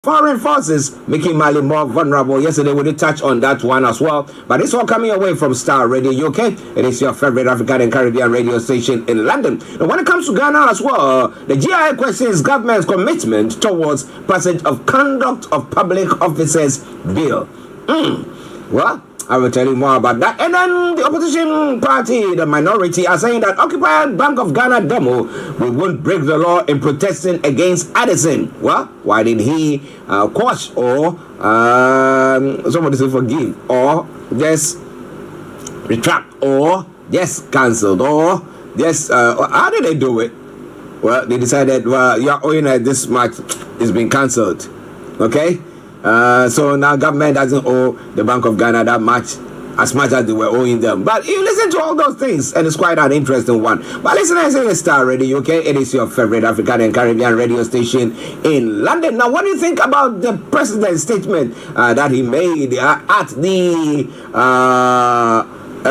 Foreign forces making Mali more vulnerable. Yesterday we did touch on that one as well. But it's all coming away from Star Radio UK. It is your favorite African and Caribbean radio station in London. And when it comes to Ghana as well, the GIA questions government's commitment towards passage of Conduct of Public Officers Bill. Well, I will tell you more about that. And then the opposition party, the minority, are saying that Occupied Bank of Ghana demo, we won't break the law in protesting against Addison. Well, why did he quash or somebody say forgive or just retract or just cancelled or just how did they do it? Well, they decided, well, you're owing this much, it's been cancelled. Okay? So now government doesn't owe the Bank of Ghana that much, as much as they were owing them. But you listen to all those things, and it's quite an interesting one. But listen, I say Star Radio UK. It is your favorite African and Caribbean radio station in London. Now, what do you think about the president's statement that he made at the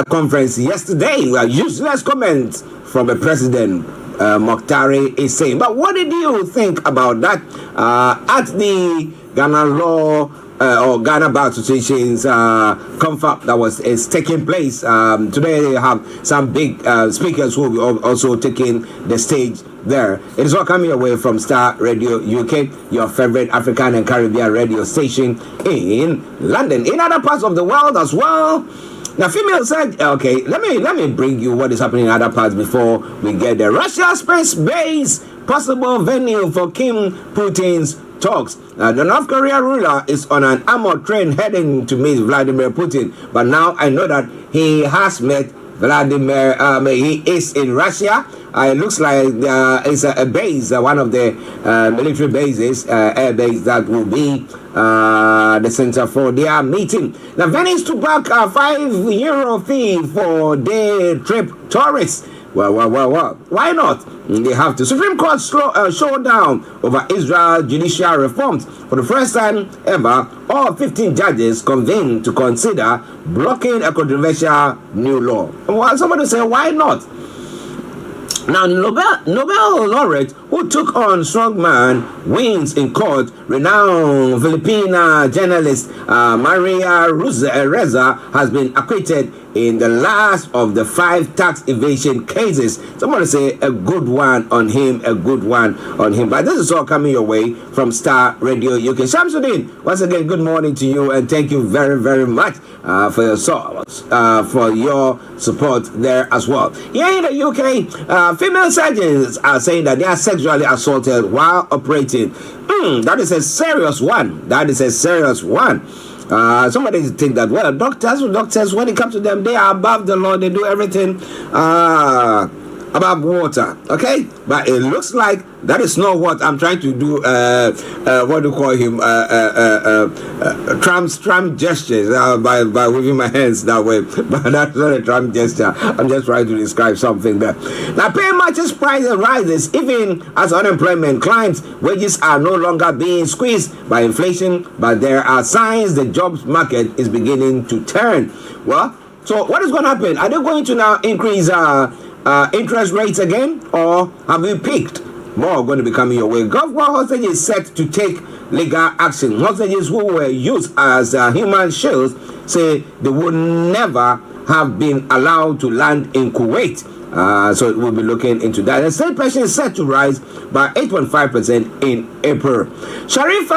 conference yesterday? Useless comments from the president. Mokhtari is saying. But what did you think about that at the Ghana Law or Ghana Bar Association's confab that is taking place? Today they have some big speakers who will be also taking the stage there. It is all coming away from Star Radio UK, your favorite African and Caribbean radio station in London. In other parts of the world as well. Now, female said, okay, let me bring you what is happening in other parts before we get there. Russia space base, possible venue for Kim Putin's talks. The North Korea ruler is on an armored train heading to meet Vladimir Putin. But now I know that he has met Vladimir, he is in Russia. It looks like it's a base, one of the military bases, air base that will be the center for their meeting. Now, Venice took back a €5 fee for day trip tourists. Well, why not? They have to. Supreme Court showdown over Israel judicial reforms. For the first time ever, all 15 judges convened to consider blocking a controversial new law. Well, somebody say, why not? Now, Nobel laureate who took on strongman wins in court, renowned Filipina journalist Maria Reza has been acquitted in the last of the 5 tax evasion cases. Somebody say a good one on him, a good one on him. But this is all coming your way from Star Radio UK. Shamsuddin, once again, good morning to you, and thank you very, very much for your support there as well. Here in the UK, female surgeons are saying that they are sexually assaulted while operating. That is a serious one. That is a serious one. Somebody think that, well, doctors, when it comes to them, they are above the law. They do everything above water. Okay? But it looks like that is not what I'm trying to do. What do you call him? Trump gestures by waving my hands that way. But that's not a Trump gesture. I'm just trying to describe something there. Now, pay matches prices rises even as unemployment climbs. Wages are no longer being squeezed by inflation, but there are signs the jobs market is beginning to turn. Well, so what is going to happen? Are they going to now increase interest rates again, or have we peaked? More going to be coming your way. Government hostages is set to take legal action. Hostages who were used as human shields say they would never have been allowed to land in Kuwait. So we'll be looking into that. The state pension is set to rise by 8.5% in April. Sharif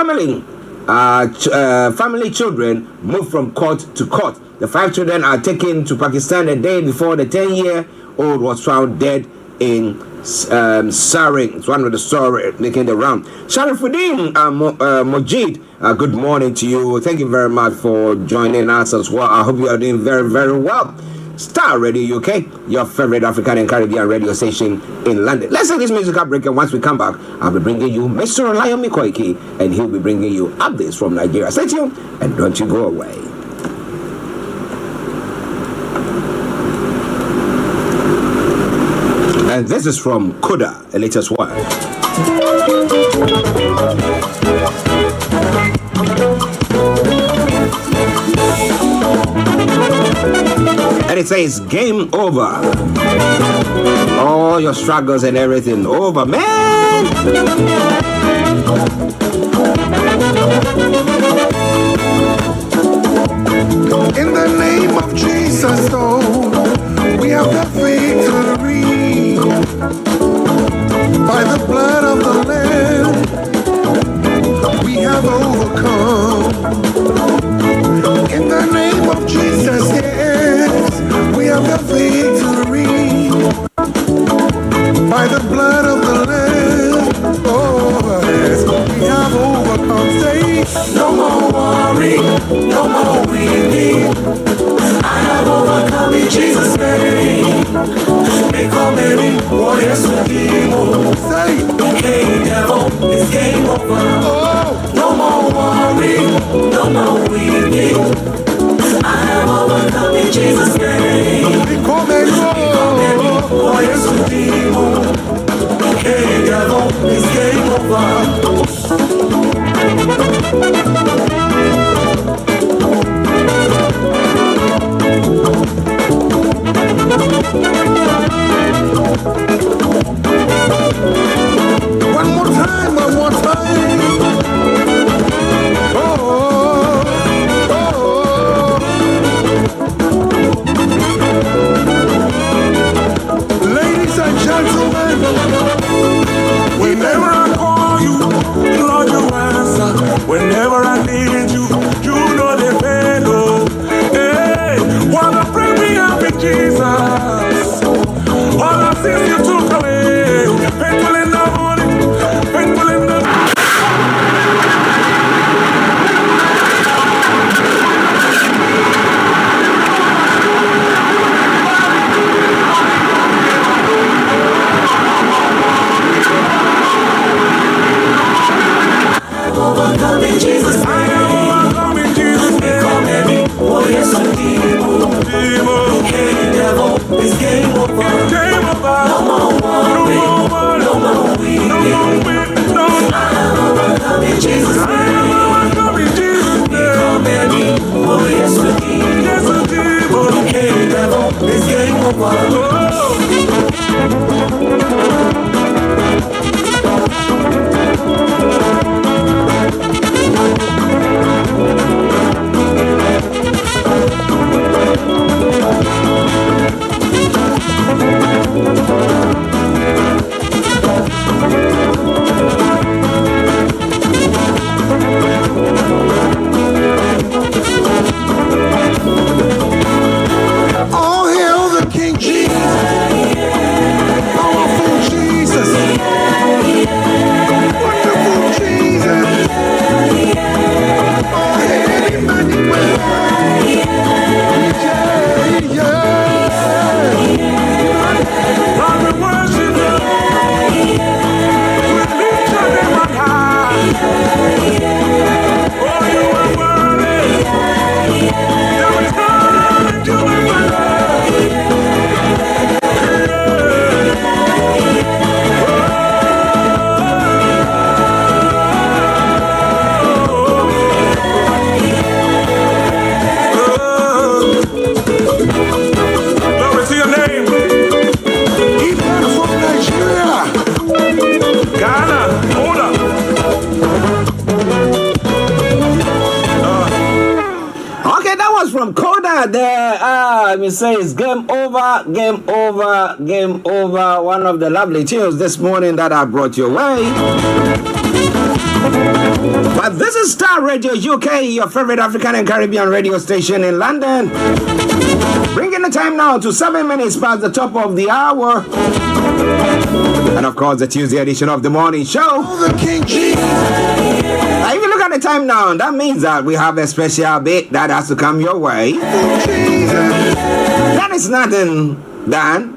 family children move from court to court. The 5 children are taken to Pakistan a day before the 10-year-old was found dead in Saring. It's one of the stories making the round. Sharifuddin Mojid, good morning to you. Thank you very much for joining us as well. I hope you are doing very, very well. Star Radio UK, your favorite African and Caribbean radio station in London. Let's take this musical break, and once we come back, I'll be bringing you Mr. OLAYOMI KOIKI, and he'll be bringing you updates from Nigeria. Stay tuned, and don't you go away. And this is from Koda, the latest one. And it says, game over. All your struggles and everything over, man. we have overcome. In the name of Jesus, yes, we have the victory. By the blood of the Lamb, oh yes, we have overcome. Say, no more worry, no more weeping. I have overcome in Jesus' name. Become many warriors with evil. Say, hey devil, it's game over. Oh, no more worry, no more weeping. I have overcome in Jesus' name. Become many warriors with evil. Hey devil, it's game over. One more time, one more time. Oh, oh, oh. Ladies and gentlemen, whenever I call you, Lord, you answer. Whenever I need you, you know the fellow. Hey, what a friend we have in Jesus. All our sins you took away. Faithful in the morning, faithful in the overcome in Jesus' name. I am overcome in Jesus' name. Become any warriors of evil. Hey devil, it's game over. It's game over. No more worry, no more weeping. No more weeping, no. I am overcome in Jesus' name. I am overcome in Jesus' name. Become any warriors of evil. Yes, of evil. Hey devil, it's game over. All hail the King Jesus, powerful Jesus, wonderful Jesus. All hail Emmanuel, Lord, we worship you. We lift your name on high. Oh, you are worthy. There is none to be Glory to your name. Even from Nigeria, Ghana, hold up. Okay, that was from Koda there. Let me say it's game over, game over, game over. One of the lovely tunes this morning that I brought your way. But this is Star Radio UK, your favorite African and Caribbean radio station in London. Bringing the time now to 7 minutes past the top of the hour. And of course, the Tuesday edition of the morning show. The King Jesus. Now, if you look at the time now, that means that we have a special bit that has to come your way. That is nothing than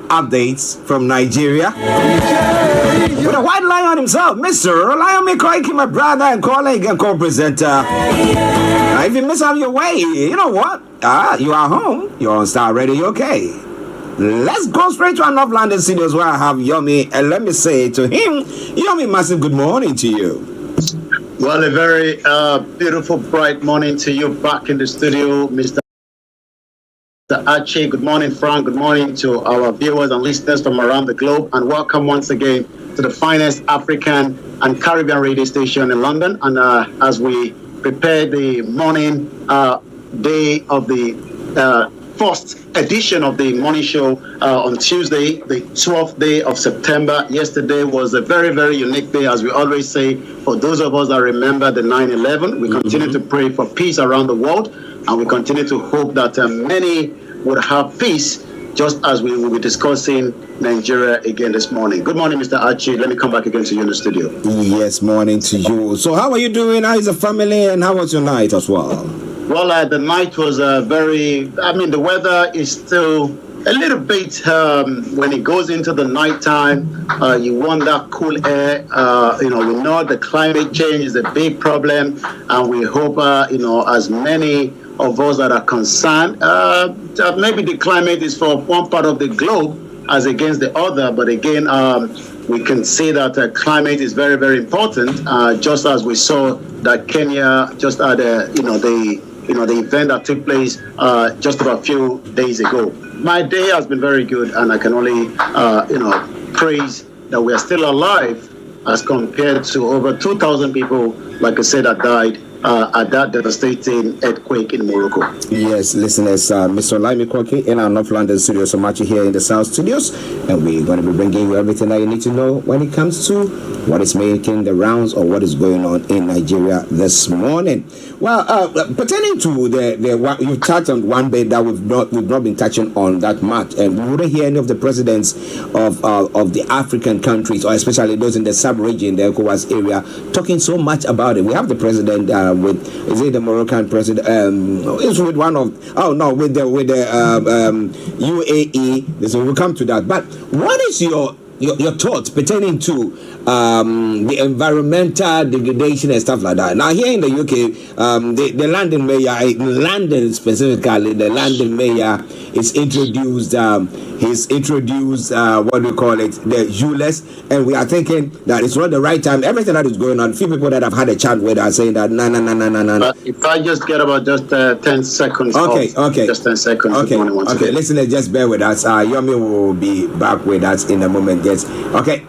updates from Nigeria. With a white lion himself, Mr. OLAYOMI KOIKI, my brother and colleague and co-presenter. Now, if you miss out your way, you know what? You are home. You're on Star Radio UK. Let's go straight to North London Studios where I have Yomi, and let me say to him, Yomi, massive good morning to you. Well, a very beautiful, bright morning to you back in the studio, Mr. Archie. Good morning, Frank. Good morning to our viewers and listeners from around the globe, and welcome once again to the finest African and Caribbean radio station in London. And as we prepare the morning day of the first edition of the morning show on Tuesday, the 12th day of September. Yesterday was a very, very unique day, as we always say. For those of us that remember the 9/11, we continue to pray for peace around the world, and we continue to hope that many would have peace, just as we will be discussing Nigeria again this morning. Good morning, Mr. Archie. Let me come back again to you in the studio. Yes, morning to you. So how are you doing? How is the family, and how was your night as well? Well, the night was the weather is still a little bit, when it goes into the nighttime, you want that cool air. We know the climate change is a big problem, and we hope, as many of us that are concerned, that maybe the climate is for one part of the globe as against the other. But again, we can see that climate is very, very important, just as we saw that Kenya just had the event that took place just about a few days ago. My day has been very good, and I can only, praise that we are still alive as compared to over 2,000 people, like I said, that died at that devastating earthquake in Morocco. Yes, listeners, Mr. OLAYOMI KOIKI in our North London studios, so much here in the South studios, and we're going to be bringing you everything that you need to know when it comes to what is making the rounds or what is going on in Nigeria this morning. Well, pertaining to the you touched on one bit that we've not been touching on that much, and we wouldn't hear any of the presidents of the African countries, or especially those in the sub-region, the ECOWAS area, talking so much about it. We have the president the Moroccan president? It's with one of with the UAE. So we'll come to that. But what is your thoughts pertaining to the environmental degradation and stuff like that? Now here in the UK, the London mayor, London specifically, the London mayor is introduced. He's introduced what do we call it, the ULEZ, and we are thinking that it's not the right time. Everything that is going on, few people that have had a chat with are saying that no. If I just get about just 10 seconds. Okay. Just 10 seconds. Okay. Listeners, just bear with us. Yomi will be back with us in a moment. Yes. Okay.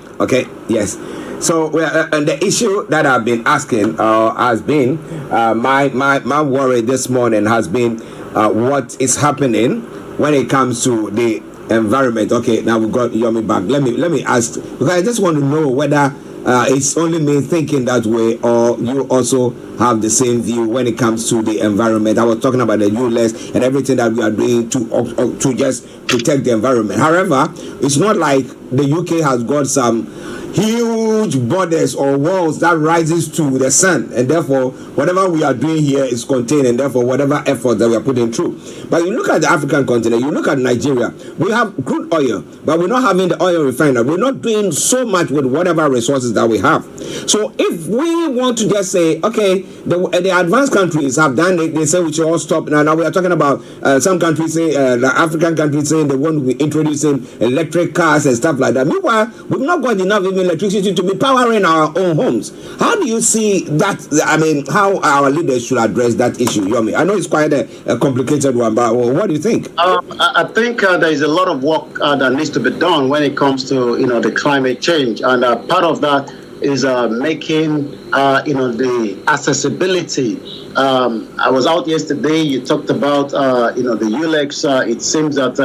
Yes. So and the issue that I've been asking has been my worry this morning has been what is happening when it comes to the environment. Okay, now we've got Yomi back. Let me ask, because I just want to know whether it's only me thinking that way, or you also have the same view when it comes to the environment. I was talking about the ULEZ and everything that we are doing to just protect the environment. However, it's not like the UK has got some huge borders or walls that rises to the sun, and therefore whatever we are doing here is contained, and therefore whatever effort that we are putting through. But you look at the African continent, you look at Nigeria, we have crude oil, but we're not having the oil refinery. We're not doing so much with whatever resources that we have. So if we want to just say, okay, the advanced countries have done it, they say we should all stop. Now we are talking about some countries saying, the African countries saying they want to be introducing electric cars and stuff like that. Meanwhile, we've not got enough even electricity to be powering our own homes. How do you see that? I mean, how our leaders should address that issue, Yomi? I know it's quite a complicated one, but what do you think? I think there is a lot of work that needs to be done when it comes to the climate change, and part of that is making the accessibility. I was out yesterday. You talked about the ULEZ. It seems that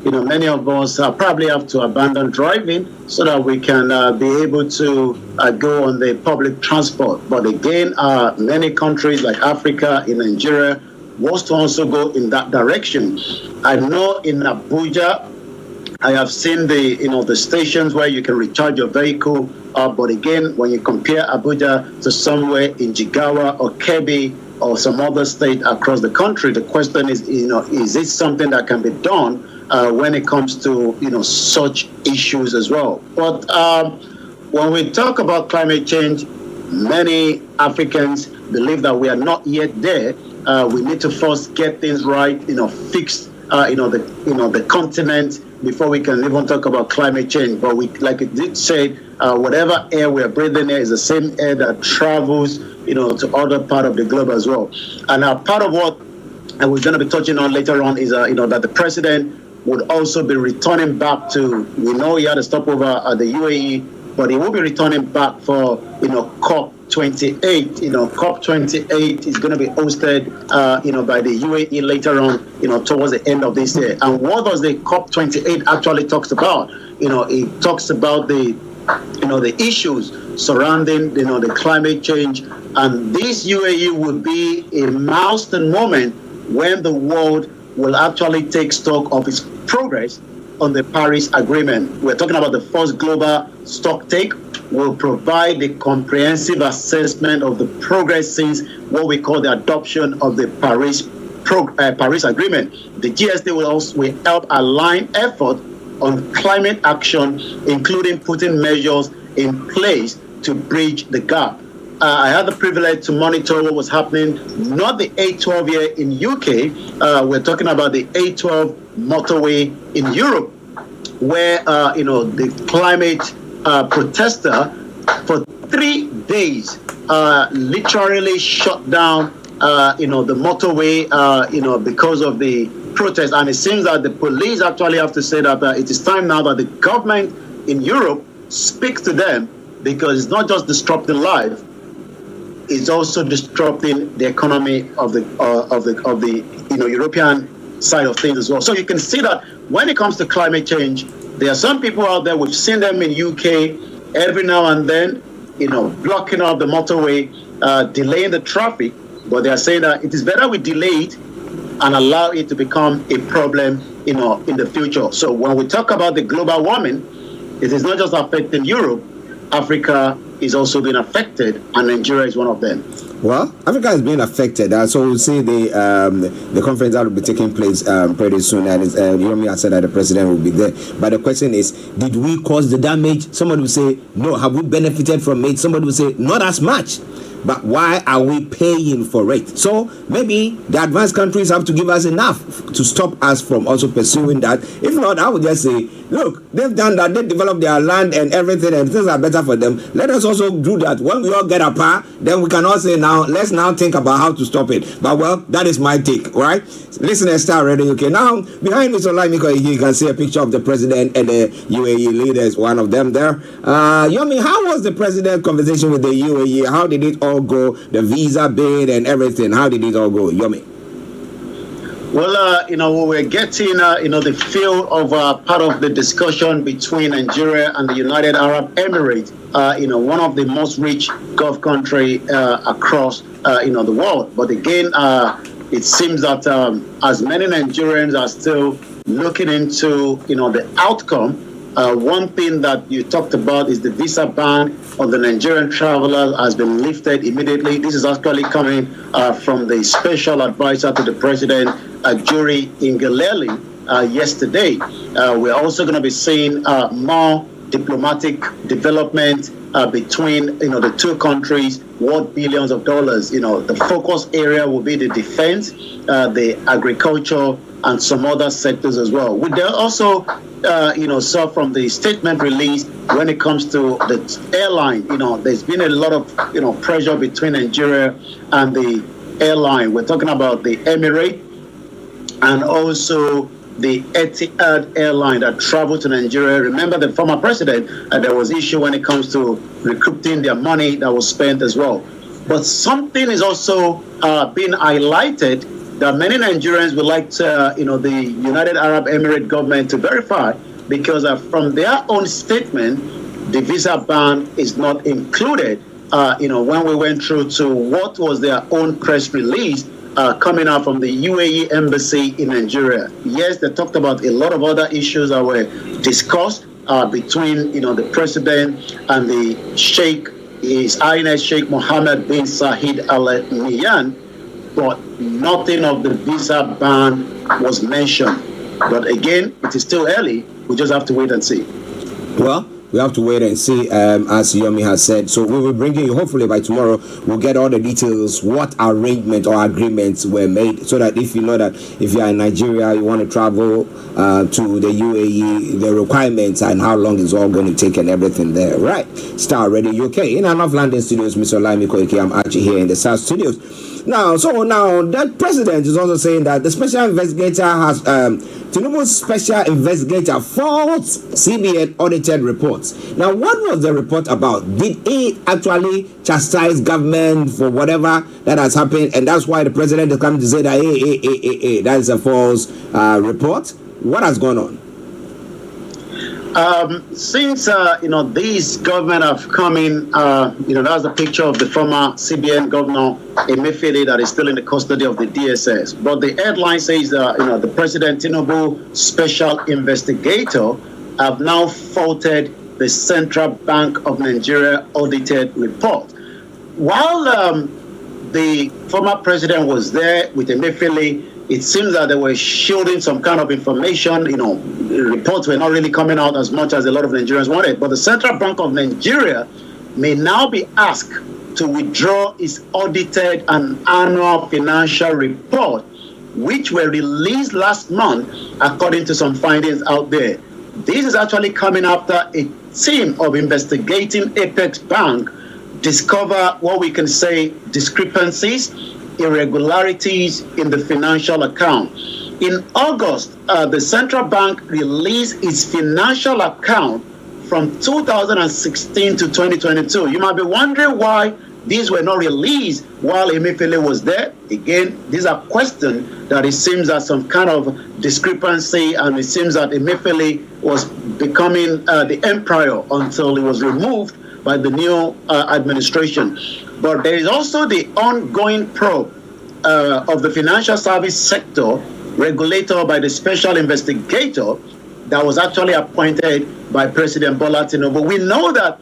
many of us probably have to abandon driving so that we can be able to go on the public transport. But again, many countries like Africa, in Nigeria, wants to also go in that direction. I know in Abuja, I have seen the stations where you can recharge your vehicle. But again, when you compare Abuja to somewhere in Jigawa or Kebbi or some other state across the country, the question is, is it something that can be done when it comes to, such issues as well? But when we talk about climate change, many Africans believe that we are not yet there. We need to first get things right, fix, the continent before we can even talk about climate change. But we, like it did say, whatever air we are breathing in is the same air that travels, to other part of the globe as well. And part of what we're going to be touching on later on is, that the president would also be returning back to, we know he had a stopover at the UAE, but he will be returning back for, COP 28. COP28 is going to be hosted, by the UAE later on, towards the end of this year. And what does the COP28 actually talks about? It talks about the issues surrounding, the climate change. And this UAE will be a milestone moment when the world will actually take stock of its progress on the Paris Agreement. We're talking about the first global stock take. Will provide a comprehensive assessment of the progress since what we call the adoption of the Paris Agreement. The GST will help align effort on climate action, including putting measures in place to bridge the gap. I had the privilege to monitor what was happening, not the A12 here in UK. We're talking about the A12 motorway in Europe, where the climate protester for 3 days literally shut down the motorway because of the protest. And it seems that the police actually have to say that it is time now that the government in Europe speaks to them, because it's not just disrupting life, it's also disrupting the economy of the European side of things as well. So you can see that when it comes to climate change, there are some people out there, we've seen them in UK every now and then, blocking up the motorway, delaying the traffic, but they are saying that it is better we delay it and allow it to become a problem, in the future. So when we talk about the global warming, it is not just affecting Europe, Africa is also being affected, and Nigeria is one of them. Well, Africa is being affected. So we'll see the conference that will be taking place pretty soon. And Yomi has said that the president will be there. But the question is, did we cause the damage? Somebody will say, no. Have we benefited from it? Somebody will say, not as much. But why are we paying for it? So maybe the advanced countries have to give us enough to stop us from also pursuing that. If not, I would just say, look, they've done that. They developed their land and everything, and things are better for them. Let us also do that. When we all get apart, then we can all say, now, let's now think about how to stop it. But, well, that is my take, right? Listen to STARR Radio UK. Now, behind Mr. OLAYOMI KOIKI, you can see a picture of the president and the UAE leaders, one of them there. Yomi, how was the president conversation with the UAE? How did it all go? The visa bid and everything. How did it all go, Yomi? Well, we were getting, the feel of part of the discussion between Nigeria and the United Arab Emirates, one of the most rich Gulf country across, the world. But again, it seems that as many Nigerians are still looking into, the outcome. One thing that you talked about is the visa ban on the Nigerian travelers has been lifted immediately. This is actually coming from the special advisor to the president, Juri Ngelale, yesterday. We're also going to be seeing more diplomatic development between the two countries, worth billions of dollars. The focus area will be the defense, the agriculture, and some other sectors as well. We also saw from the statement released when it comes to the airline, there's been a lot of pressure between Nigeria and the airline. We're talking about the Emirates and also the Etihad airline that traveled to Nigeria. Remember the former president, there was issue when it comes to recouping their money that was spent as well. But something is also being highlighted that many Nigerians would like to, the United Arab Emirates government to verify, because from their own statement, the visa ban is not included. When we went through to what was their own press release coming out from the UAE embassy in Nigeria. Yes, they talked about a lot of other issues that were discussed between, the president and the Sheikh, His Highness Sheikh Mohammed bin Zayed Al Nahyan, but nothing of the visa ban was mentioned. But again, it is still early. We just have to wait and see. Well, we have to wait and see, as Yomi has said. So we will bring you, hopefully by tomorrow, we'll get all the details, what arrangement or agreements were made, so that if you know that if you are in Nigeria, you want to travel to the UAE, the requirements and how long it's all going to take and everything there. Right. STARR Radio UK. In and of London studios, Mr. OLAYOMI KOIKI. I'm Archie here in the South studios. Now, the president is also saying that the special investigator has Tinubu's special investigator faults CBN audited reports. Now, what was the report about? Did he actually chastise government for whatever that has happened, and that's why the president is coming to say that hey, that is a false report? What has gone on? Since these government have come in, that's a picture of the former CBN governor Emefiele that is still in the custody of the DSS. But the headline says the President Tinubu special investigator have now faulted the Central Bank of Nigeria audited report. While the former president was there with Emefiele, it seems that they were shielding some kind of information. Reports were not really coming out as much as a lot of Nigerians wanted. But the Central Bank of Nigeria may now be asked to withdraw its audited and annual financial report, which were released last month, according to some findings out there. This is actually coming after a team of investigating Apex Bank discover what we can say discrepancies, irregularities in the financial account. In August, the central bank released its financial account from 2016 to 2022. You might be wondering why these were not released while Emefiele was there. Again, these are questions that it seems that some kind of discrepancy, and it seems that Emefiele was becoming the emperor until he was removed by the new administration. But there is also the ongoing probe of the financial service sector, regulator by the special investigator that was actually appointed by President Bola Tinubu. We know that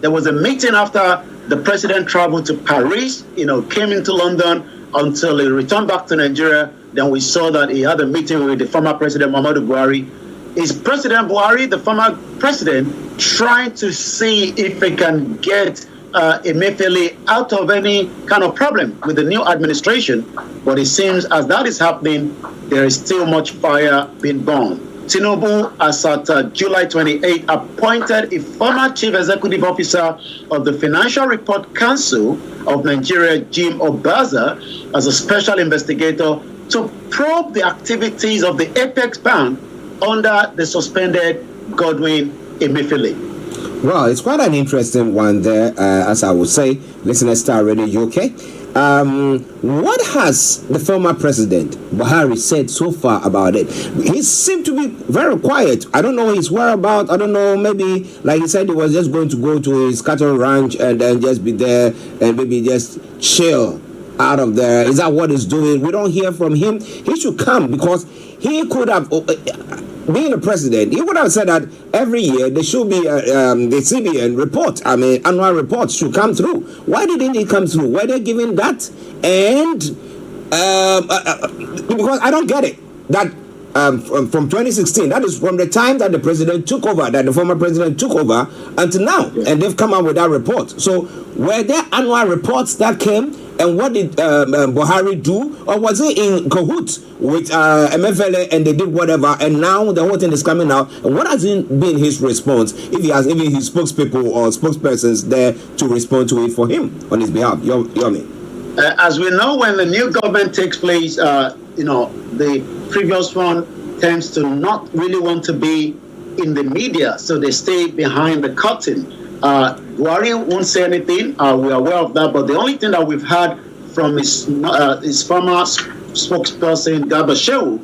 there was a meeting after the president traveled to Paris, came into London until he returned back to Nigeria. Then we saw that he had a meeting with the former president, Muhammadu Buhari. Is President Buhari, the former president, trying to see if he can get Emefiele out of any kind of problem with the new administration? But it seems as that is happening, there is still much fire being burned. Tinubu, as at July 28, appointed a former chief executive officer of the Financial Report Council of Nigeria, Jim Obaza, as a special investigator to probe the activities of the Apex Bank under the suspended Godwin Emefiele. Well, it's quite an interesting one there, as I would say. Listener Star Radio UK. What has the former president, Buhari, said so far about it? He seemed to be very quiet. I don't know his whereabouts. I don't know, maybe, like he said, he was just going to go to his cattle ranch and then just be there and maybe just chill out of there. Is that what he's doing? We don't hear from him. He should come, because he could have, being a president, he would have said that every year there should be the CBN report. Annual reports should come through. Why didn't it come through? Were they giving that? And because I don't get it. That from 2016, that is from the time that the president took over, that the former president took over, until now, and they've come out with that report. So were there annual reports that came? And what did Buhari do? Or was he in cahoots with Emefiele and they did whatever, and now the whole thing is coming out? And what has been his response, if he has even his spokespeople or spokespersons there to respond to it for him on his behalf? Yomi. As we know, when the new government takes place, the previous one tends to not really want to be in the media, so they stay behind the curtain. Buhari won't say anything. We're aware of that. But the only thing that we've heard from his former spokesperson, Garba Shehu,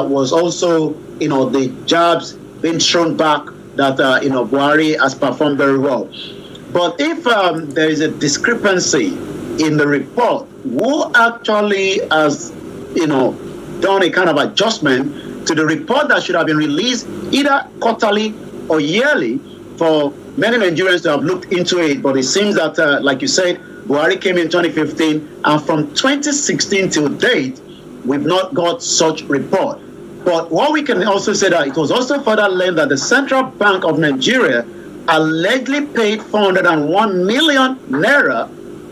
was also, the jabs being thrown back that, Buhari has performed very well. But if there is a discrepancy in the report, who actually has, done a kind of adjustment to the report that should have been released either quarterly or yearly for many Nigerians to have looked into it? But it seems that, like you said, Buhari came in 2015, and from 2016 till date, we've not got such report. But what we can also say that it was also further learned that the Central Bank of Nigeria allegedly paid 401 million naira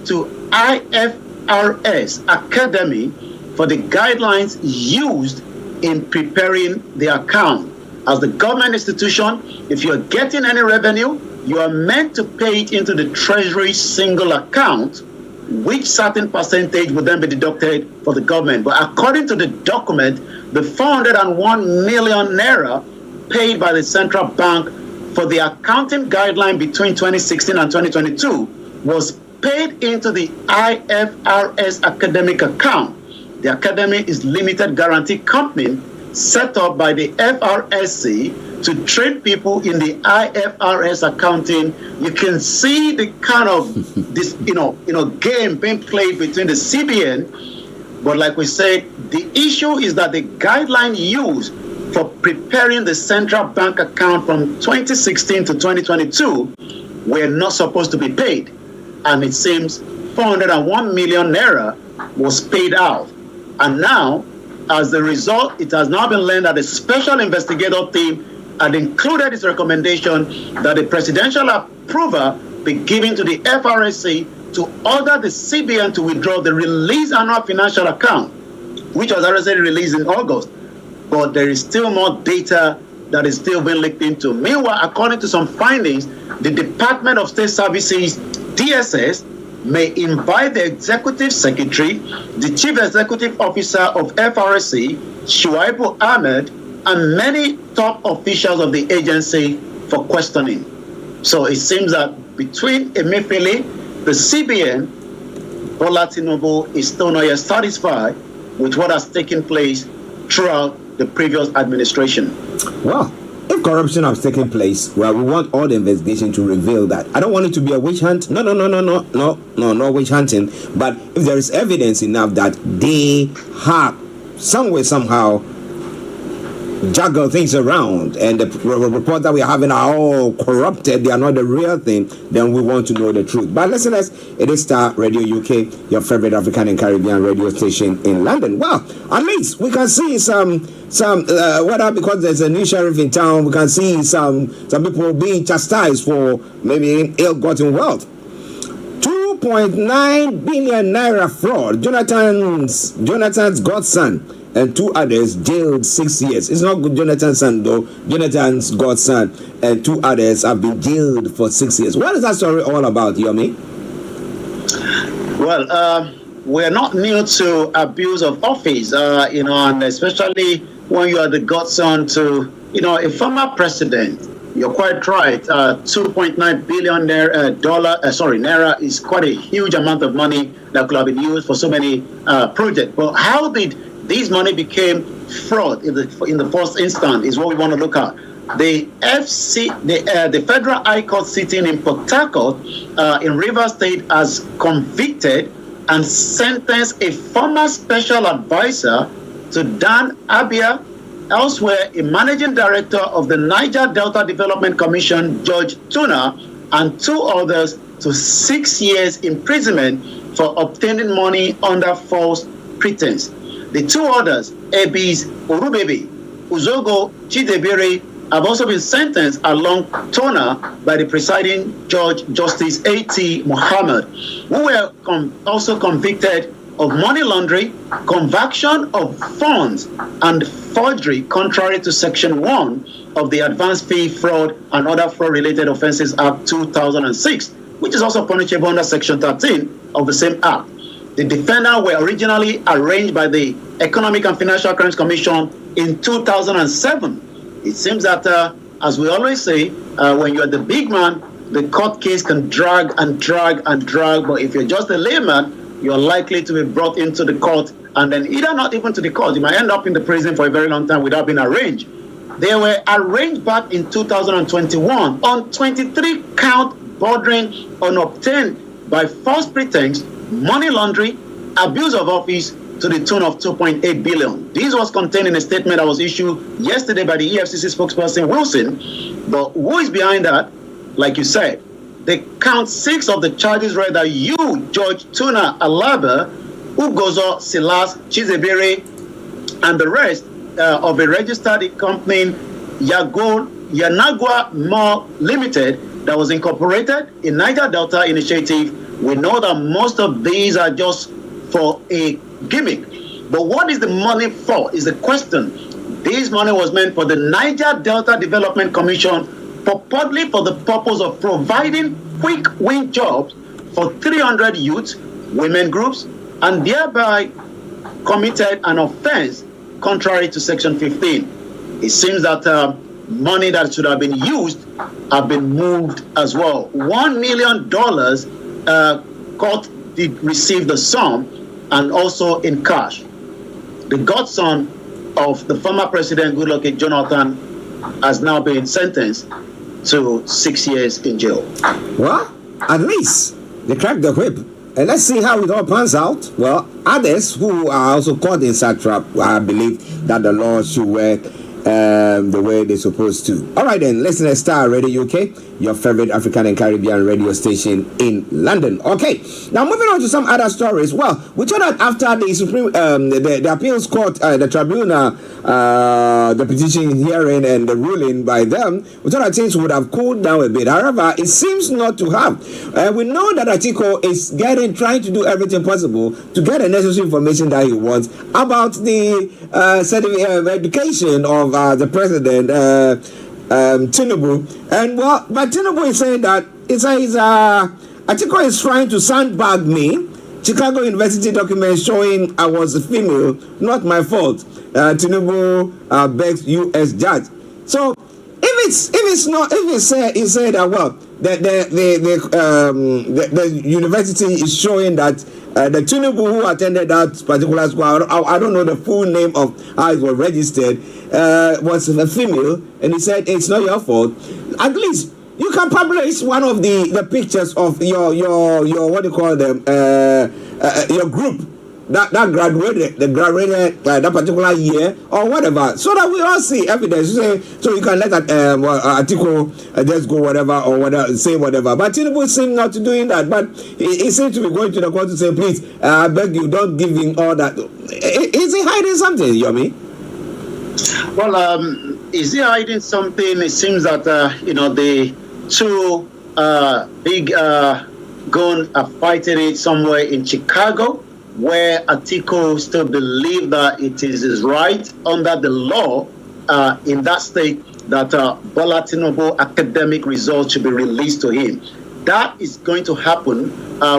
to IFRS Academy for the guidelines used in preparing the account. As the government institution, if you're getting any revenue, you are meant to pay it into the Treasury single account which certain percentage would then be deducted for the government. But according to the document, the 401 million naira paid by the central bank for the accounting guideline between 2016 and 2022 was paid into the IFRS academic account. The academy is limited guarantee company set up by the FRSC to train people in the IFRS accounting. You can see the kind of this, game being played between the CBN. But like we said, the issue is that the guideline used for preparing the central bank account from 2016 to 2022 were not supposed to be paid. And it seems 401 million naira was paid out. And now, as a result, it has now been learned that the special investigator team had included its recommendation that the presidential approval be given to the FRSC to order the CBN to withdraw the released annual financial account, which was already released in August. But there is still more data that is still being looked into. Meanwhile, according to some findings, the Department of State Services, DSS, may invite the Executive Secretary, the Chief Executive Officer of FRSC, Shuaibu Ahmed, and many top officials of the agency for questioning. So it seems that between Emefiele, the CBN, Bola Tinubu is still not yet satisfied with what has taken place throughout the previous administration. Well, if corruption has taken place, well, we want all the investigation to reveal that. I don't want it to be a witch hunt. No, not witch hunting. But if there is evidence enough that they have some way, somehow juggle things around, and the report that we're having are all corrupted, they are not the real thing, then we want to know the truth. But listeners, it is Star Radio UK, your favorite African and Caribbean radio station in London. Well, at least we can see some whether because there's a new sheriff in town, we can see some people being chastised for maybe ill-gotten wealth. 2.9 billion naira fraud. Jonathan's godson and two others jailed 6 years. It's not good Jonathan's son though. Jonathan's godson and two others have been jailed for 6 years. What is that story all about, Yomi? Well, we're not new to abuse of office, and especially when you are the godson to, a former president. You're quite right. 2.9 billion naira is quite a huge amount of money that could have been used for so many projects. But how did this money became fraud in the first instance is what we want to look at. The Federal High Court sitting in Port Harcourt in Rivers State has convicted and sentenced a former special advisor to Dan Abia, elsewhere a managing director of the Niger Delta Development Commission, George Tuna, and two others to 6 years imprisonment for obtaining money under false pretense. The two others, Ebis Urubebe, Uzogo Chidebere, have also been sentenced along Tona by the presiding judge, Justice A.T. Mohammed, who were also convicted of money laundering, conversion of funds, and forgery contrary to Section 1 of the Advanced Fee Fraud and Other Fraud-Related Offences Act 2006, which is also punishable under Section 13 of the same Act. The defendants were originally arraigned by the Economic and Financial Crimes Commission in 2007. It seems that, as we always say, when you're the big man, the court case can drag and drag and drag. But if you're just a layman, you're likely to be brought into the court, and then either not even to the court, you might end up in the prison for a very long time without being arraigned. They were arraigned back in 2021 on 23 count bordering on obtained by false pretense, money laundering, abuse of office to the tune of 2.8 billion. This was contained in a statement that was issued yesterday by the EFCC spokesperson Wilson. But who is behind that? Like you said, they count 6 of the charges read that you, George Tuna Alaba, Ugozo Silas Chizebere, and the rest of a registered company, Yanagwa Mall Limited, that was incorporated in Niger Delta Initiative. We know that most of these are just for a gimmick. But what is the money for is the question. This money was meant for the Niger Delta Development Commission, purportedly for the purpose of providing quick win jobs for 300 youths women groups, and thereby committed an offense contrary to Section 15. It seems that money that should have been used have been moved as well. $1 million court did receive the sum, and also in cash. The godson of the former president, Goodluck Jonathan, has now been sentenced to 6 years in jail. Well, at least they cracked the whip. And let's see how it all pans out. Well, others who are also caught in such trap, I believe that the law should work the way they're supposed to. All right then, listen to Star Radio UK, your favorite African and Caribbean radio station in London. Okay, now moving on to some other stories. Well, we thought that after the Supreme, the appeals court, the tribunal, the petition hearing and the ruling by them, we thought that things would have cooled down a bit. However, it seems not to have. We know that Atiku is trying to do everything possible to get the necessary information that he wants about the education of the president, Tinubu. And well, but Tinubu is saying that Atiku is trying to sandbag me. Chicago University documents showing I was a female, not my fault. Tinubu begs U.S. judge. So if he said that well, the university is showing that the Tinubu who attended that particular school, I don't know the full name of how it was registered, was a female, and he said it's not your fault. At least you can publish one of the pictures of your what do you call them, your group that graduated that particular year or whatever, so that we all see evidence. So you can let that article just go whatever or whatever, say whatever. But Tinubu seems not to doing that. But he seems to be going to the court to say, please, I beg you, don't give him all that. Is he hiding something, Yomi? Well, is he hiding something? It seems that the two big guns are fighting it somewhere in Chicago, where Atiku still believes that it is his right under the law in that state that Bola Tinubu academic results should be released to him. That is going to happen.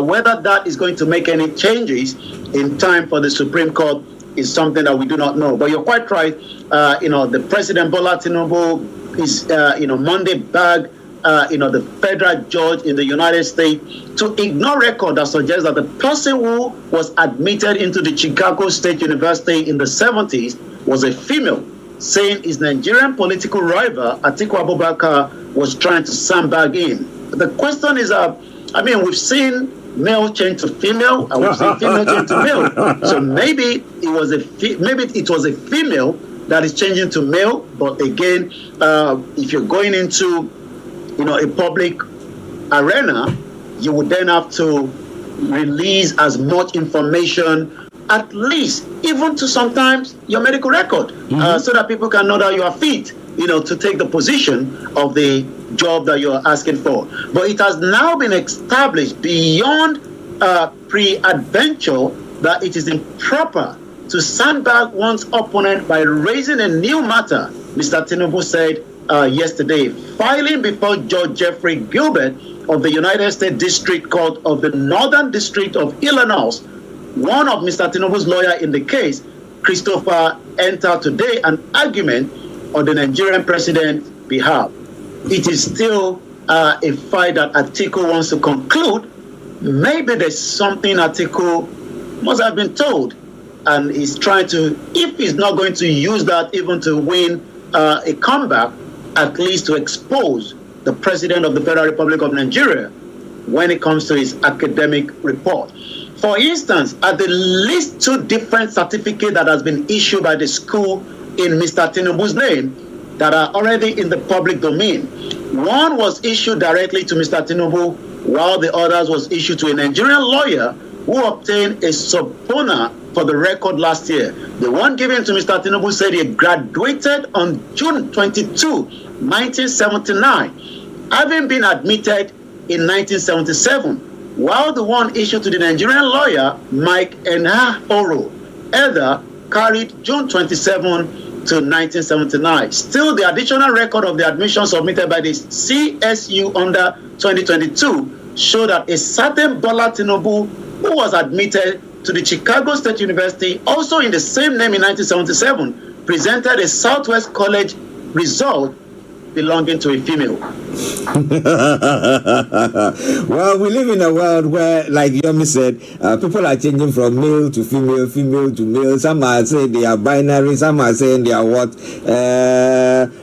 Whether that is going to make any changes in time for the Supreme Court is something that we do not know. But you're quite right. The President Bola Tinubu is, Monday bagged the federal judge in the United States to ignore record that suggests that the person who was admitted into the Chicago State University in the 70s was a female, saying his Nigerian political rival, Atiku Abubakar, was trying to sandbag him. The question is, we've seen male change to female, and we've seen female change to male. So maybe it was a female that is changing to male. But again, if you're going into a public arena, you would then have to release as much information, at least even to sometimes your medical record, so that people can know that you are fit, to take the position of the job that you're asking for. But it has now been established beyond pre-adventure that it is improper to sandbag one's opponent by raising a new matter, Mr. Tinubu said yesterday, filing before Judge Jeffrey Gilbert of the United States District Court of the Northern District of Illinois. One of Mr. Tinubu's lawyers in the case, Christopher, entered today an argument on the Nigerian president's behalf. It is still a fight that Atiku wants to conclude. Maybe there's something Atiku must have been told, and he's trying to, if he's not going to use that even to win a comeback, at least to expose the President of the Federal Republic of Nigeria when it comes to his academic report. For instance, at the least 2 different certificates that has been issued by the school in Mr. Tinubu's name that are already in the public domain. One was issued directly to Mr. Tinubu, while the others was issued to a Nigerian lawyer who obtained a subpoena for the record last year. The one given to Mr. Tinubu said he graduated on June 22, 1979, having been admitted in 1977, while the one issued to the Nigerian lawyer, Mike Enahoro, either carried June 27 to 1979. Still, the additional record of the admission submitted by the CSU under 2022 showed that a certain Bola Tinubu who was admitted to the Chicago State University, also in the same name in 1977, presented a Southwest College result belonging to a female. Well, we live in a world where, like Yomi said, people are changing from male to female, female to male. Some are saying they are binary, some are saying they are what.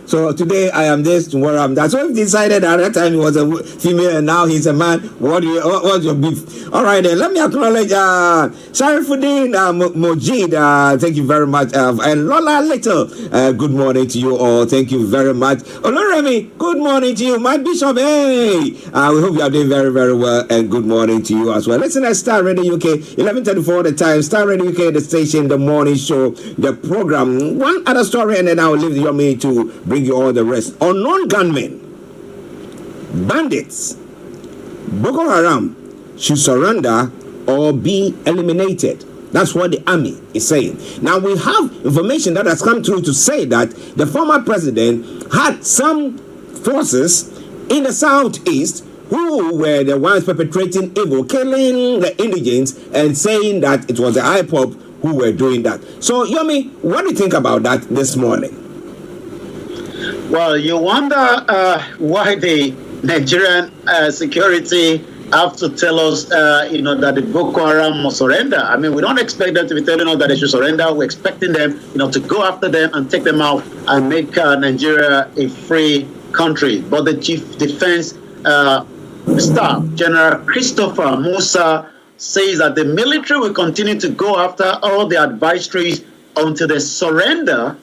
So today I am this, tomorrow I'm that. So if decided at that time he was a female and now he's a man, what's your beef? All right, then let me acknowledge Sharifuddin Mojid. Thank you very much. And Lola Little, good morning to you all. Thank you very much. Oloremi, good morning to you. My bishop, hey. We hope you are doing very, very well, and good morning to you as well. Listen at Star Radio UK, 11:34 the time. Star Radio UK, the station, the morning show, the program. One other story, and then I will leave Yomi to bring you all the rest. Unknown gunmen, bandits, Boko Haram should surrender or be eliminated. That's what the army is saying. Now, we have information that has come through to say that the former president had some forces in the southeast who were the ones perpetrating evil, killing the indigents and saying that it was the IPOP who were doing that. So, Yomi, what do you think about that this morning? Well, you wonder why the Nigerian security have to tell us, that the Boko Haram must surrender. I mean, we don't expect them to be telling us that they should surrender. We're expecting them, to go after them and take them out and make Nigeria a free country. But the Chief Defense Staff, General Christopher Musa, says that the military will continue to go after all the advisories until they surrender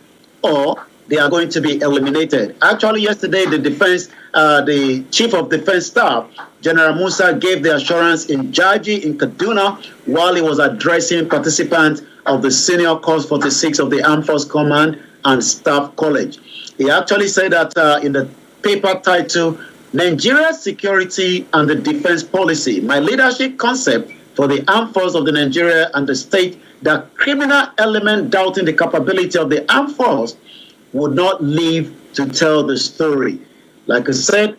or they are going to be eliminated. Actually, yesterday, the Chief of Defense Staff, General Musa, gave the assurance in Jaji in Kaduna while he was addressing participants of the Senior Course 46 of the Armed Force Command and Staff College. He actually said that in the paper titled, Nigeria's Security and the Defense Policy, my leadership concept for the armed force of the Nigeria and the state, that criminal element doubting the capability of the armed force would not live to tell the story. Like I said,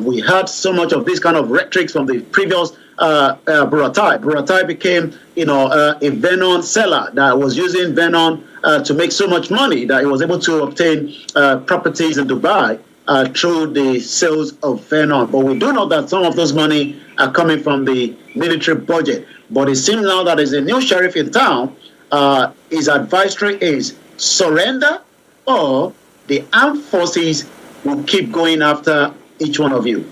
we had so much of this kind of rhetoric from the previous Buratai. Buratai became, a venom seller that was using venom to make so much money that he was able to obtain properties in Dubai through the sales of venom. But we do know that some of those money are coming from the military budget. But it seems now that there's a new sheriff in town. His advisory is surrender or the armed forces will keep going after each one of you.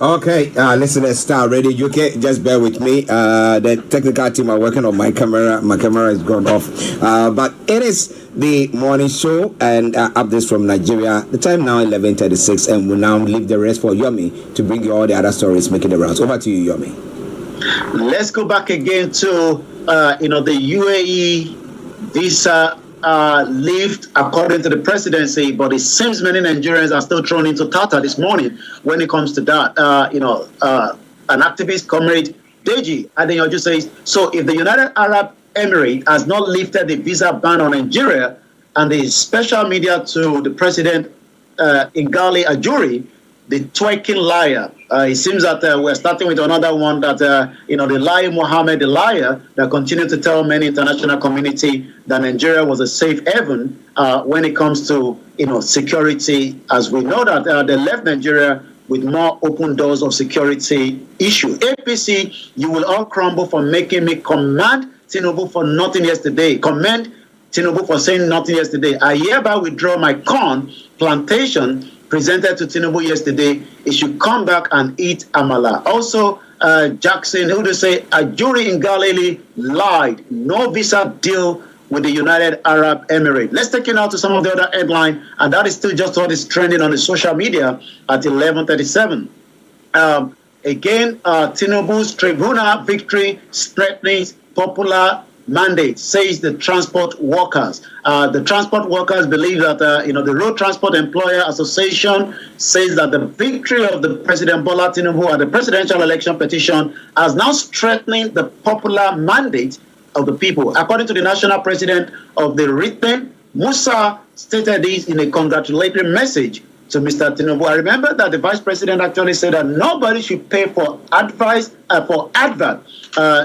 Okay, listen to Star Radio UK. Just bear with me. The technical team are working on my camera. My camera is gone off. But it is the morning show and updates from Nigeria. The time now 11:36, and we'll now leave the rest for Yomi to bring you all the other stories making the rounds. Over to you, Yomi. Let's go back again to the UAE visa lift according to the presidency, but it seems many Nigerians are still thrown into Tata this morning when it comes to that. An activist, Comrade Deji Adeyanju, says, so if the United Arab Emirates has not lifted the visa ban on Nigeria and the special media to the president, Ngali Ajuri, the twerking liar. It seems that we're starting with another one that, the liar Mohammed, the liar, that continued to tell many international community that Nigeria was a safe haven when it comes to, security, as we know that they left Nigeria with more open doors of security issue. APC, you will all crumble for making me commend Tinubu for nothing yesterday. Commend Tinubu for saying nothing yesterday. I hereby withdraw my corn plantation presented to Tinubu yesterday. It should come back and eat amala. Also, Jackson, who they say, Ajuri in Galilee lied. No visa deal with the United Arab Emirates. Let's take it now to some of the other headlines, and that is still just what is trending on the social media at 11:37. Again, Tinubu's tribunal victory strengthens popular mandate, says the transport workers. The transport workers believe that, the Road Transport Employer Association says that the victory of the President Bola Tinubu at the presidential election petition has now strengthened the popular mandate of the people. According to the national president of the Ritten, Musa stated this in a congratulatory message to Mr. Tinubu. I remember that the vice president actually said that nobody should pay for advert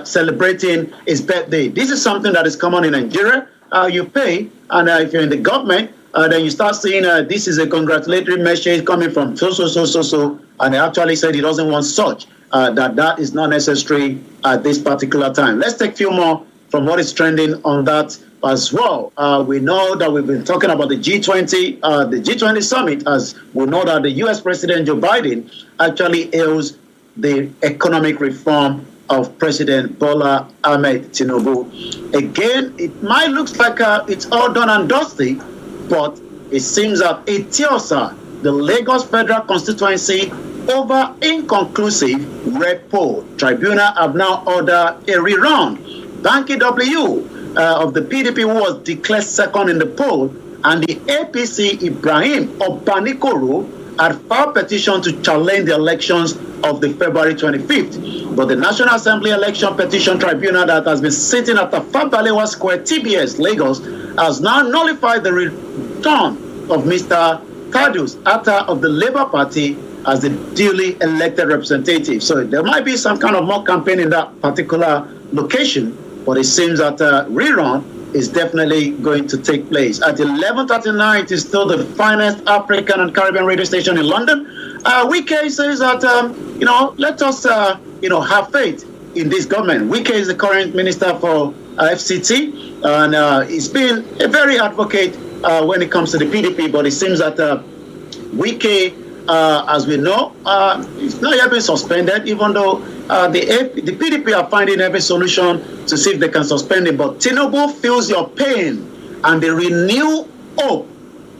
celebrating his birthday. This is something that is common in Nigeria. You pay, and if you're in the government, then you start seeing this is a congratulatory message coming from so, and he actually said he doesn't want such, that is not necessary at this particular time. Let's take a few more from what is trending on that as well. We know that we've been talking about the G20 summit, as we know that the U.S. President Joe Biden actually hails the economic reform of President Bola Ahmed Tinubu. Again, it might look like it's all done and dusty, but it seems that Etiosa, the Lagos Federal Constituency, over inconclusive rep poll. Tribunal have now ordered a rerun. Banky W of the PDP, who was declared second in the poll, and the APC Ibrahim Obanikoro had filed petition to challenge the elections of the February 25th. But the National Assembly Election Petition Tribunal that has been sitting at the Fabalewa Square, TBS, Lagos, has now nullified the return of Mr. Thaddeus Atta of the Labour Party as the duly elected representative. So there might be some kind of mock campaign in that particular location, but it seems that rerun is definitely going to take place. At 11:39, it is still the finest African and Caribbean radio station in London. Wike says that, let us, have faith in this government. Wike is the current minister for FCT, and he's been a very advocate when it comes to the PDP, but it seems that Wike, as we know, it's not yet been suspended, even though the PDP are finding every solution to see if they can suspend it. But Tinubu feels your pain, and they renew hope,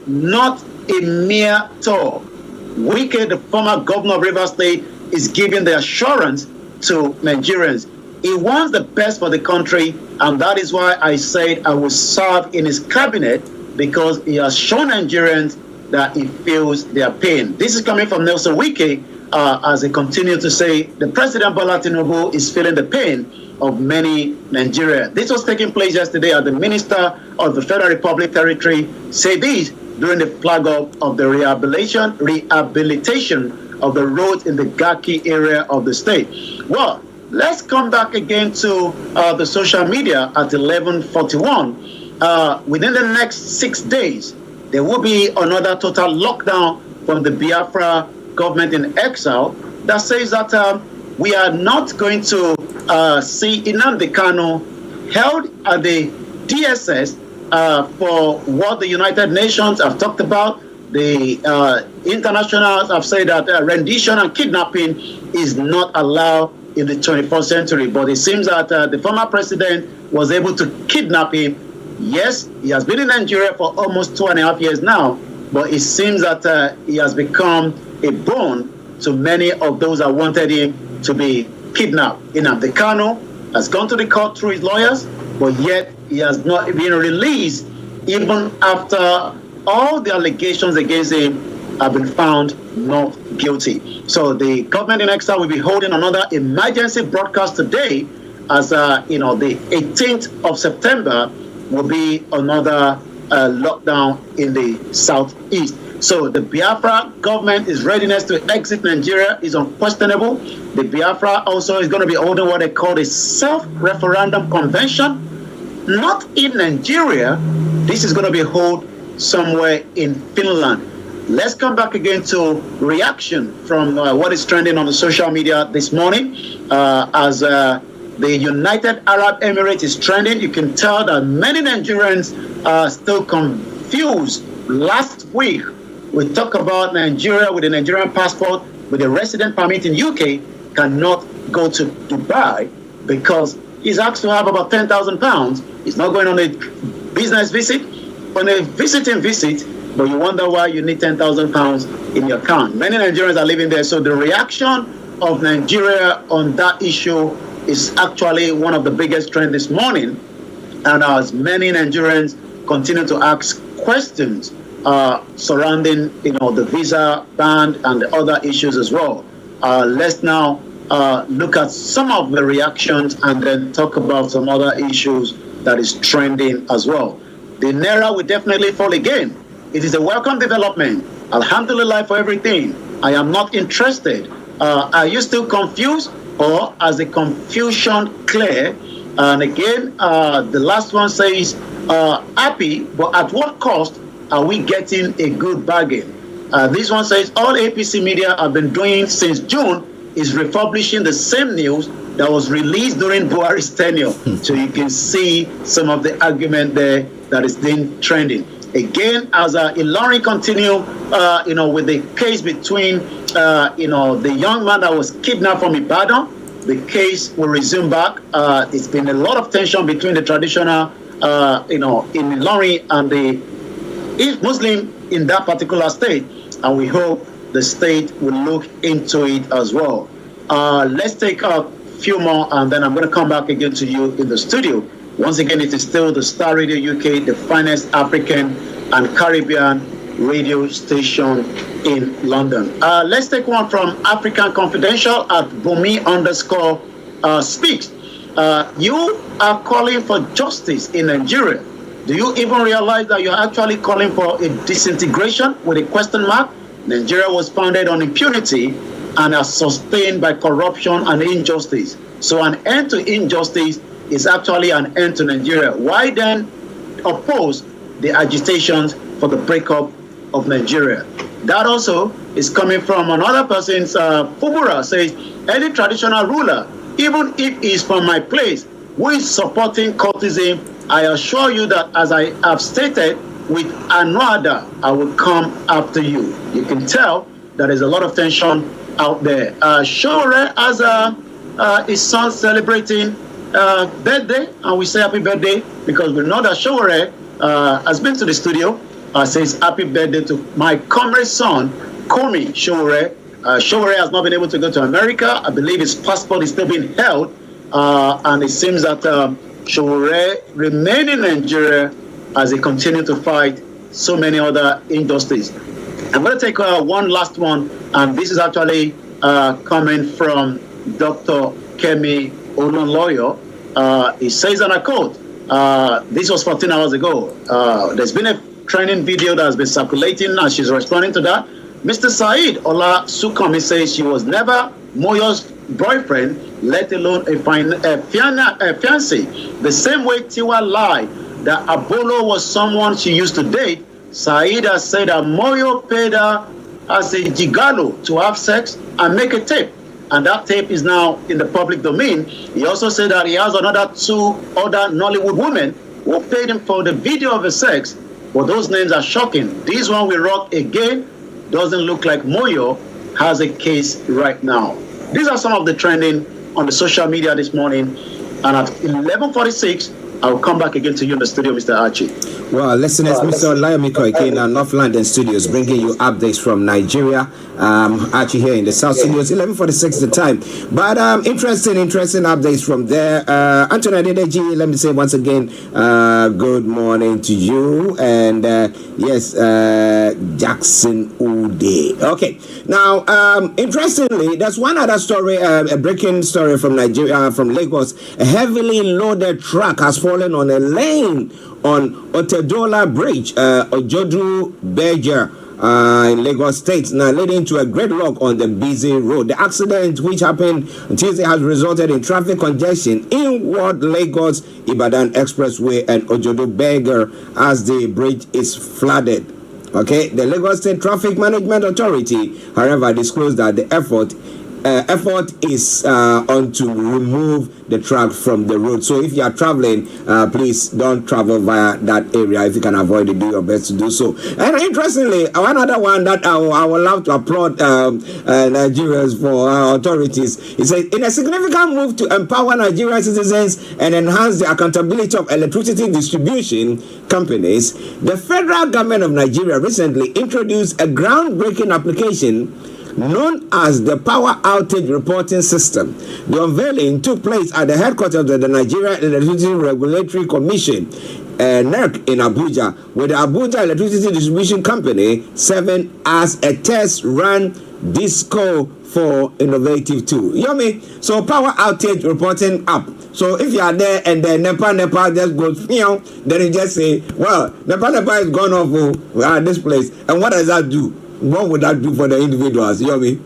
not a mere talk. Wike, the former governor of Rivers State, is giving the assurance to Nigerians. He wants the best for the country, and that is why I said I will serve in his cabinet, because he has shown Nigerians that he feels their pain. This is coming from Nelson Wike, as he continued to say the President Bola Tinubu is feeling the pain of many Nigerians. This was taking place yesterday at the Minister of the Federal Republic Territory said this during the flag up of the rehabilitation of the roads in the Gaki area of the state. Well, let's come back again to the social media at 11:41. Within the next 6 days, there will be another total lockdown from the Biafra government in exile that says that we are not going to see Nnamdi Kanu held at the DSS for what the United Nations have talked about. The internationals have said that rendition and kidnapping is not allowed in the 21st century. But it seems that the former president was able to kidnap him. Yes, he has been in Nigeria for almost 2.5 years now, but it seems that he has become a bone to many of those that wanted him to be kidnapped. Nnamdi Kanu has gone to the court through his lawyers, but yet he has not been released even after all the allegations against him have been found not guilty. So the government in exile will be holding another emergency broadcast today, as the 18th of September will be another lockdown in the southeast. So the Biafra government, is readiness to exit Nigeria is unquestionable. The Biafra also is going to be holding what they call a self-referendum convention, not in Nigeria. This is going to be held somewhere in Finland. Let's come back again to reaction from what is trending on the social media this morning. As the United Arab Emirates is trending, you can tell that many Nigerians are still confused. Last week, we talked about Nigeria with a Nigerian passport, with a resident permit in UK, cannot go to Dubai because he's asked to have about £10,000. He's not going on a business visit, on a visiting visit, but you wonder why you need £10,000 in your account. Many Nigerians are living there. So the reaction of Nigeria on that issue is actually one of the biggest trends this morning. And as many Nigerians continue to ask questions surrounding the visa ban and the other issues as well. Let's now look at some of the reactions and then talk about some other issues that is trending as well. The Naira will definitely fall again. It is a welcome development Alhamdulillah for everything. I am not interested. Are you still confused, or has the confusion clear? And again, the last one says, happy, but at what cost are we getting a good bargain? This one says, all APC media have been doing since June is republishing the same news that was released during Buhari's tenure. So you can see some of the argument there that is then trending. Again, as Ilorin continue, with the case between, the young man that was kidnapped from Ibadan, the case will resume back. It's been a lot of tension between the traditional, in Ilorin and the Muslim in that particular state, and we hope the state will look into it as well. Let's take a few more, and then I'm going to come back again to you in the studio. Once again, it is still the Star Radio UK, the finest African and Caribbean radio station in London. Let's take one from African Confidential at Bumi_speaks. You are calling for justice in Nigeria. Do you even realize that you're actually calling for a disintegration with a question mark? Nigeria was founded on impunity and are sustained by corruption and injustice. So an end to injustice is actually an end to Nigeria. Why then oppose the agitations for the breakup of Nigeria? That also is coming from another person's Fubura says, any traditional ruler, even if he is from my place, who is supporting cultism, I assure you that, as I have stated, with Anwada, I will come after you. You can tell there is a lot of tension out there. Shore has his son celebrating birthday, and we say happy birthday because we know that Shore has been to the studio. Says happy birthday to my comrade son, Komi Shore. Shore has not been able to go to America. I believe his passport is still being held, and it seems that Shore remain in Nigeria as he continues to fight so many other injustices. I'm going to take one last one, and this is actually coming from Dr. Kemi Olonloyo. He says, and I quote, this was 14 hours ago. There's been a training video that has been circulating, and she's responding to that. Mr. Said Ola Sukomi says she was never Moyo's boyfriend, let alone a fiancé. The same way Tiwa lied that Abolo was someone she used to date, Said has said that Moyo paid her as a gigolo to have sex and make a tape. And that tape is now in the public domain. He also said that he has another 2 other Nollywood women who paid him for the video of the sex. But those names are shocking. This one we rock again doesn't look like Moyo has a case right now. These are some of the trending on the social media this morning. And at 11:46, I will come back again to you in the studio, Mr. Archie. Well, listeners, Mr. OLAYOMI KOIKI in our North London studios, bringing you updates from Nigeria. Archie here in the South Studios, 11:46 the time. But interesting updates from there. Anthony Adedeji, let me say once again, good morning to you. And yes, Jackson Ude. Okay, now, interestingly, there's one other story, a breaking story from Nigeria, from Lagos. A heavily loaded truck has fallen on a lane on Otedola Bridge, Ojodu Berger, in Lagos State, now leading to a gridlock on the busy road. The accident, which happened on Tuesday, has resulted in traffic congestion inward Lagos Ibadan Expressway and Ojodu Berger as the bridge is flooded. Okay, the Lagos State Traffic Management Authority, however, disclosed that the effort is on to remove the truck from the road. So if you are traveling, please don't travel via that area. If you can avoid it, do your best to do so. And interestingly, one other one that I would love to applaud Nigerians for our authorities. It says, in a significant move to empower Nigerian citizens and enhance the accountability of electricity distribution companies, the federal government of Nigeria recently introduced a groundbreaking application known as the Power Outage Reporting System. The unveiling took place at the headquarters of the Nigeria Electricity Regulatory Commission, NERC, in Abuja, with the Abuja Electricity Distribution Company serving as a test run disco for innovative tool. You know me? So Power Outage Reporting app. So if you are there and then Nepa just goes, then you just say, well, Nepa is gone off this place. And what does that do? what would that do for the individuals? Yomi?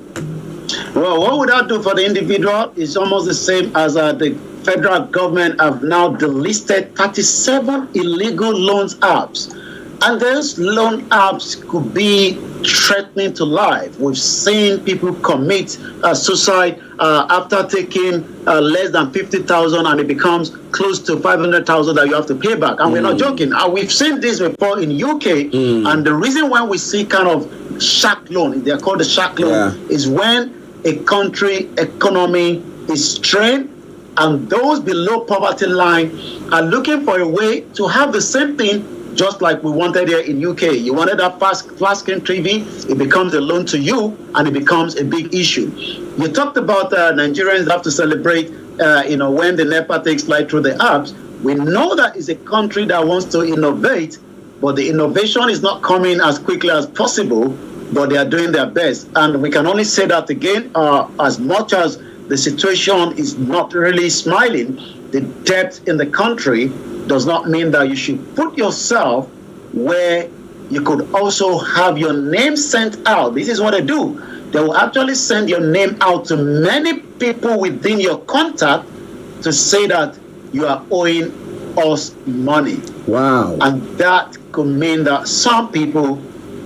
Well, what would that do for the individual is almost the same as the federal government have now delisted 37 illegal loans apps. And those loan apps could be threatening to life. We've seen people commit suicide after taking less than 50,000, and it becomes close to 500,000 that you have to pay back. And we're not joking. We've seen this before in UK, and the reason why we see kind of shark loan, they're called the shark loan, is when a country economy is strained, and those below poverty line are looking for a way to have the same thing. Just like we wanted here in UK. You wanted that flat screen TV, it becomes a loan to you, and it becomes a big issue. You talked about Nigerians have to celebrate, when the NEPA takes flight through the apps. We know that it's a country that wants to innovate, but the innovation is not coming as quickly as possible, but they are doing their best. And we can only say that again, as much as the situation is not really smiling, the debt in the country does not mean that you should put yourself where you could also have your name sent out. This is what they do. They will actually send your name out to many people within your contact to say that you are owing us money. Wow. And that could mean that some people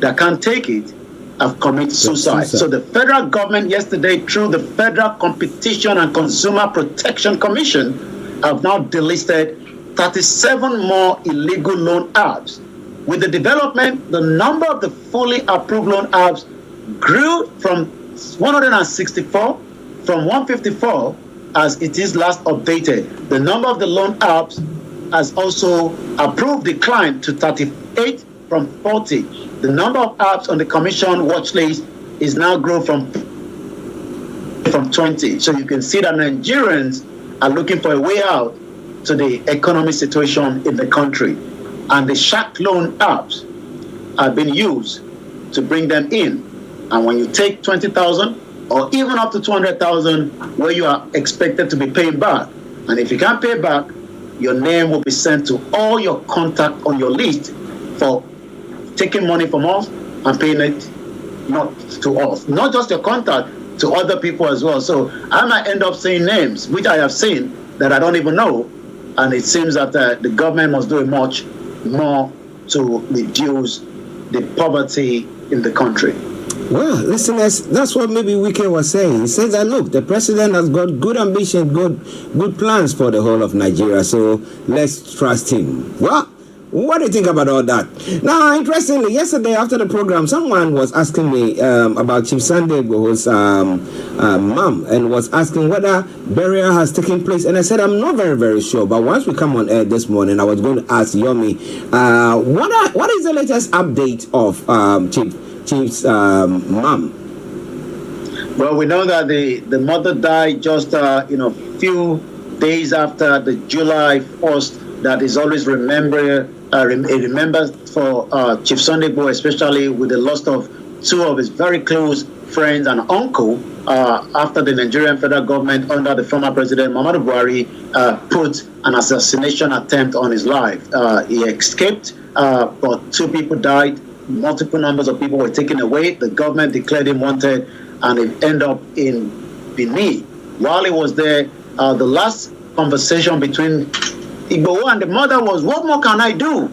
that can't take it have committed suicide. So the federal government yesterday, through the Federal Competition and Consumer Protection Commission, have now delisted 37 more illegal loan apps. With the development, the number of the fully approved loan apps grew from 164 from 154 as it is last updated. The number of the loan apps has also approved declined to 38 from 40. The number of apps on the commission watch list is now grown from 20. So you can see that Nigerians are looking for a way out to the economic situation in the country. And the shark loan apps have been used to bring them in. And when you take 20,000 or even up to 200,000, where you are expected to be paying back, and if you can't pay back, your name will be sent to all your contact on your list for taking money from us and paying it not to us. Not just your contact, to other people as well. So I might end up saying names, which I have seen, that I don't even know. And it seems that the government must do much more to reduce the poverty in the country. Well, listeners, that's what maybe Wike was saying. He says that, look, the president has got good ambition, good plans for the whole of Nigeria, so let's trust him. Well, what do you think about all that? Now, interestingly, yesterday after the program, someone was asking me about Chief Sunday Igboho's mom, and was asking whether burial has taken place. And I said, I'm not very, very sure. But once we come on air this morning, I was going to ask Yomi, what is the latest update of Chief's mom? Well, we know that the mother died just few days after the July 1st. That is always remembered for Chief Sunday Igboho, especially with the loss of two of his very close friends and uncle after the Nigerian federal government under the former president Muhammadu Buhari put an assassination attempt on his life. He escaped, but two people died. Multiple numbers of people were taken away. The government declared him wanted, and it ended up in Benin. While he was there, the last conversation between Igboho and the mother was, what more can I do,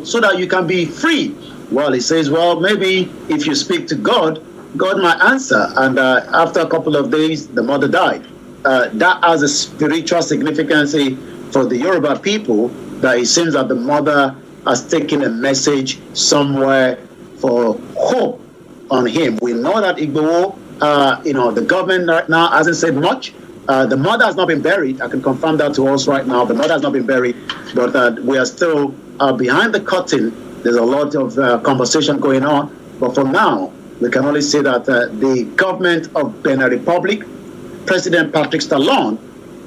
so that you can be free? Well, he says, well, maybe if you speak to God, God might answer. And after a couple of days, the mother died. That has a spiritual significance for the Yoruba people, that it seems that the mother has taken a message somewhere for hope on him. We know that Igboho, the government right now hasn't said much. The mother has not been buried. I can confirm that to us right now. The mother has not been buried, but we are still behind the curtain. There's a lot of conversation going on. But for now, we can only say that the government of Benin Republic, President Patrick Talon,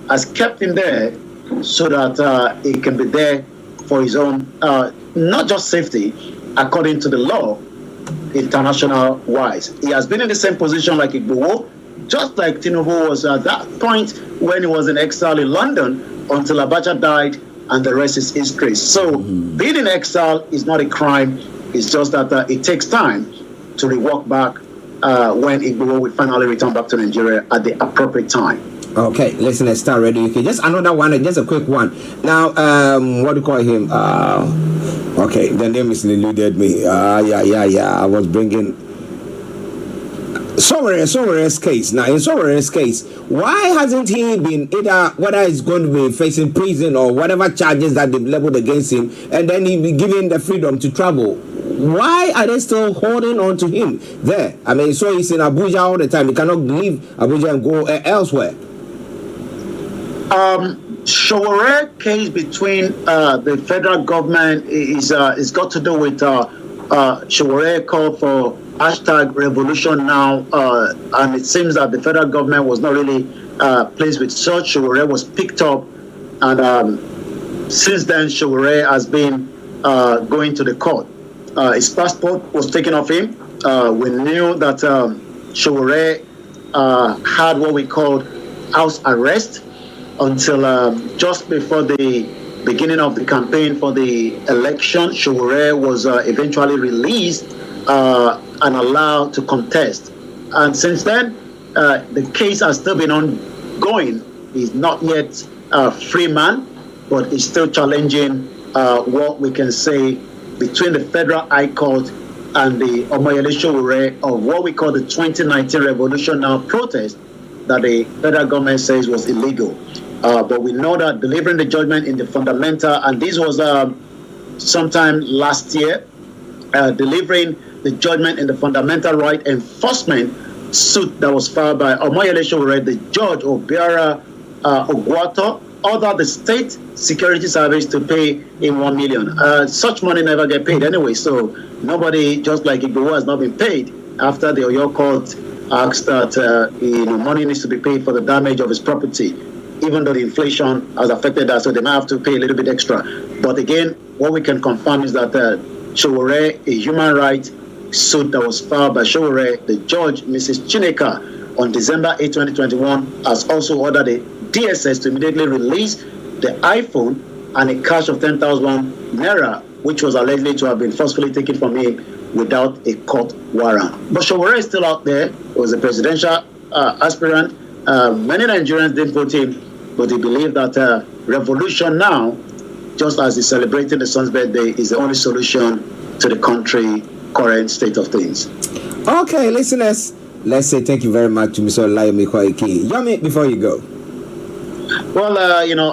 has kept him there so that he can be there for his own, not just safety, according to the law, international wise. He has been in the same position like Igboho, just like Tinubu was at that point when he was in exile in London until Abacha died, and the rest is history. So being in exile is not a crime. It's just that it takes time to rewalk back when Igbo will finally return back to Nigeria at the appropriate time. Okay, listen, let's start ready. Okay, just another one, just a quick one. Now, what do you call him? Okay, the name is eluded me. I was bringing Sowere's case. Now, in Sowere's case, why hasn't he been either, whether he's going to be facing prison or whatever charges that they've leveled against him, and then he'll be given the freedom to travel? Why are they still holding on to him there? I mean, so he's in Abuja all the time. He cannot leave Abuja and go elsewhere. Sowore case between the federal government is got to do with Sowore called for #revolution now, and it seems that the federal government was not really pleased with such. Sowore was picked up, and since then Sowore has been going to the court. His passport was taken off him. We knew that Sowore had what we called house arrest until just before the beginning of the campaign for the election. Sowore was eventually released and allowed to contest. And since then, the case has still been ongoing. He's not yet a free man, but he's still challenging what we can say between the Federal High Court and the Omoyele Sowore of what we call the 2019 Revolution Now protest that the federal government says was illegal. But we know that delivering the judgment in the fundamental, and this was sometime last year, delivering the judgment in the fundamental right enforcement suit that was filed by Omoyele Sowore, the judge Obiara Ogwato, ordered the state security service to pay him 1 million. Such money never get paid anyway, so nobody, just like Igbo, has not been paid after the Oyo court asked that money needs to be paid for the damage of his property, even though the inflation has affected that, so they might have to pay a little bit extra. But again, what we can confirm is that Sowore, a human rights suit that was filed by Sowore, the judge, Mrs. Chineka, on December 8, 2021, has also ordered the DSS to immediately release the iPhone and a cash of 10,000 naira, which was allegedly to have been forcefully taken from him without a court warrant. But Sowore is still out there. He was a presidential aspirant. Many Nigerians didn't vote him, but they believe that revolution now, just as he's celebrating the son's birthday, is the only solution to the country current state of things. Okay, listeners, let's say thank you very much to Mr. OLAYOMI KOIKI. Yomi, before you go. Well,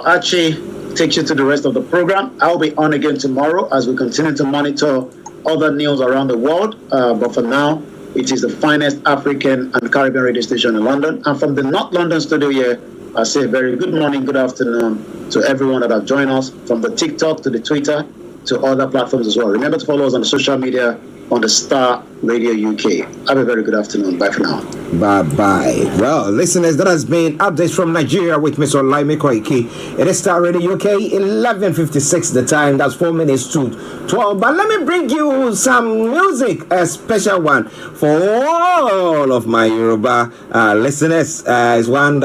Archie takes you to the rest of the program. I'll be on again tomorrow as we continue to monitor other news around the world. But for now, it is the finest African and Caribbean radio station in London. And from the North London studio here, I say a very good morning, good afternoon to everyone that have joined us, from the TikTok to the Twitter to other platforms as well. Remember to follow us on the social media on the STARR Radio UK. Have a very good afternoon. Bye for now. Bye-bye. Well, listeners, that has been updates from Nigeria with Mr. OLAYOMI KOIKI. It is STARR Radio UK, 11:56 the time. That's 4 minutes to 12. But let me bring you some music, a special one for all of my Yoruba listeners. It's one